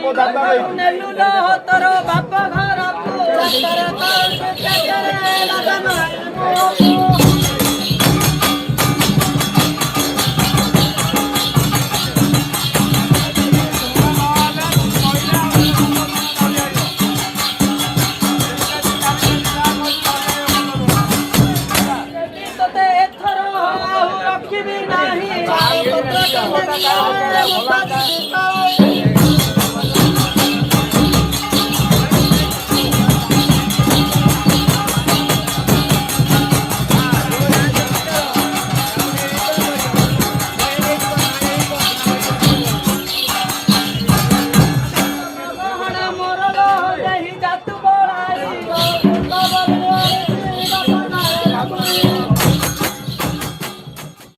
ମୋ ଦାଦା ନେଲୁ ଲୋ ତୋର ବାପ ଘରକୁ ତୋର କୌଣସି କ୍ଷେତ୍ରରେ ଲଗନ ତୋତେ ଏଥର ଆଉ ରଖିବି ନାହିଁ